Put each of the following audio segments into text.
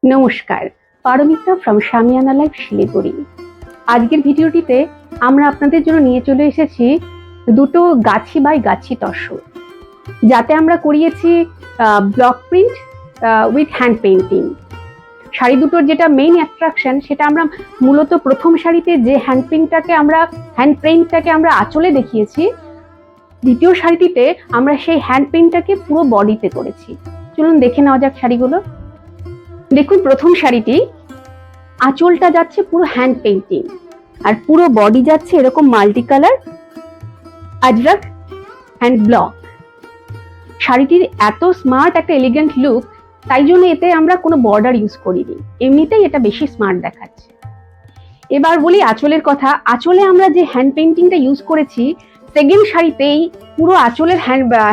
নমস্কার, Paromita from শামিয়ানা life Siliguri. আজকের ভিডিওটিতে আমরা আপনাদের জন্য নিয়ে চলে এসেছি দুটো গাছি বাই গাছি তসর, যাতে আমরা করিয়েছি block print with hand painting. Sari দুটোর যেটা মেইন অ্যাট্রাকশন, সেটা আমরা মূলত প্রথম শাড়িতে যে হ্যান্ড পেইন্টটাকে আমরা আঁচলে দেখিয়েছি, দ্বিতীয় শাড়িটিতে আমরা সেই হ্যান্ড পেইন্টটাকে পুরো বডিতে করেছি। চলুন দেখে নেওয়া যাক শাড়িগুলো। দেখুন, প্রথম শাড়িটি আঁচলটা যাচ্ছে পুরো হ্যান্ড পেইন্টিং, আর পুরো বডি যাচ্ছে এরকম multi colour Ajrak hand block. শাড়িটির এত স্মার্ট একটা এলিগেন্ট লুক, তাই জন্য এতে আমরা কোনো বর্ডার ইউজ করিনি, এমনিতেই এটা বেশি স্মার্ট দেখাচ্ছে। এবার বলি আঁচলের কথা। আঁচলে আমরা যে হ্যান্ড পেইন্টিংটা ইউজ করেছি, সেকেন্ড শাড়িতেই পুরো আঁচলের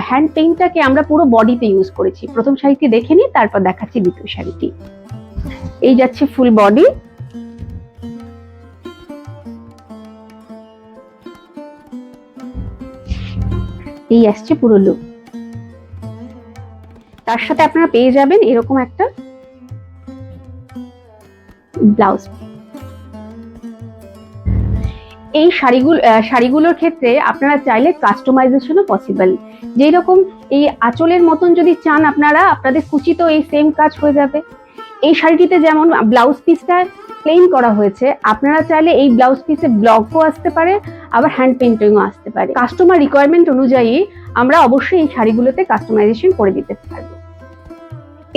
হ্যান্ড পেইন্টটাকে আমরা পুরো বডিতে ইউজ করেছি। প্রথম শাড়িটি দেখে নিই, তারপর দেখাচ্ছি দ্বিতীয় শাড়িটি। এই যাচ্ছে ফুল বডি, এই আসছে পুরো লুক। তার সাথে আপনারা পেয়ে যাবেন এরকম একটা ব্লাউজ। এই শাড়িগুলোর ক্ষেত্রে আপনারা চাইলে কাস্টমাইজেশনও পসিবল। যেই রকম এই আঁচলের মতন যদি চান আপনারা, আপনাদের কুচিতেও এই সেম কাজ হয়ে যাবে। এই শাড়িটিতে যেমন ব্লাউজ পিসটা প্লেন করা হয়েছে, আপনারা চাইলে এই ব্লাউজ পিসে ব্লকও আসতে পারে, আবার হ্যান্ড পেইন্টিংও আসতে পারে। কাস্টমার রিকোয়ারমেন্ট অনুযায়ী আমরা অবশ্যই এই শাড়িগুলোতে কাস্টমাইজেশন করে দিতে পারবো।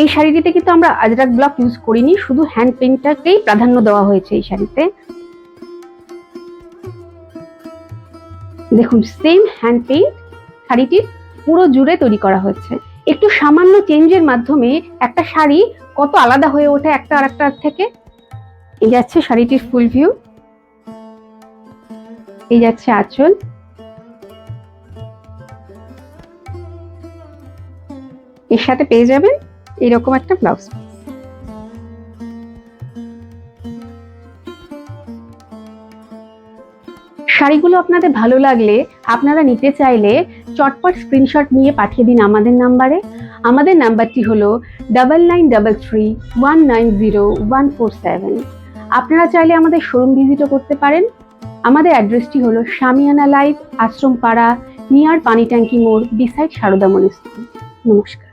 এই শাড়িটিতে কিন্তু আমরা আজরাক ব্লক ইউজ করিনি, শুধু হ্যান্ড পেইন্টটাকেই প্রাধান্য দেওয়া হয়েছে এই শাড়িতে। দেখুন, সেম হ্যান্ড পেইন্ট শাড়িটির পুরো জুড়ে তৈরি করা হয়েছে। একটু সামান্য চেঞ্জের মাধ্যমে একটা শাড়ি কত আলাদা হয়ে ওঠে একটা আরেকটার থেকে। এই যাচ্ছে শাড়িটির ফুল ভিউ, এই যাচ্ছে আঁচল, এর সাথে পেয়ে যাবেন এরকম একটা ব্লাউজ। শাড়িগুলো আপনাদের ভালো লাগলে, আপনারা নিতে চাইলে চটপট স্ক্রিনশট নিয়ে পাঠিয়ে দিন আমাদের নাম্বারে। আমাদের নাম্বারটি হলো 9933190147। আপনারা চাইলে আমাদের শোরুম ভিজিটও করতে পারেন। আমাদের অ্যাড্রেসটি হলো শামিয়ানা লাইফ, আশ্রম পাড়া, নিয়ার পানি ট্যাঙ্কি মোড়, বিসাইড সারদা মনস্কুল। নমস্কার।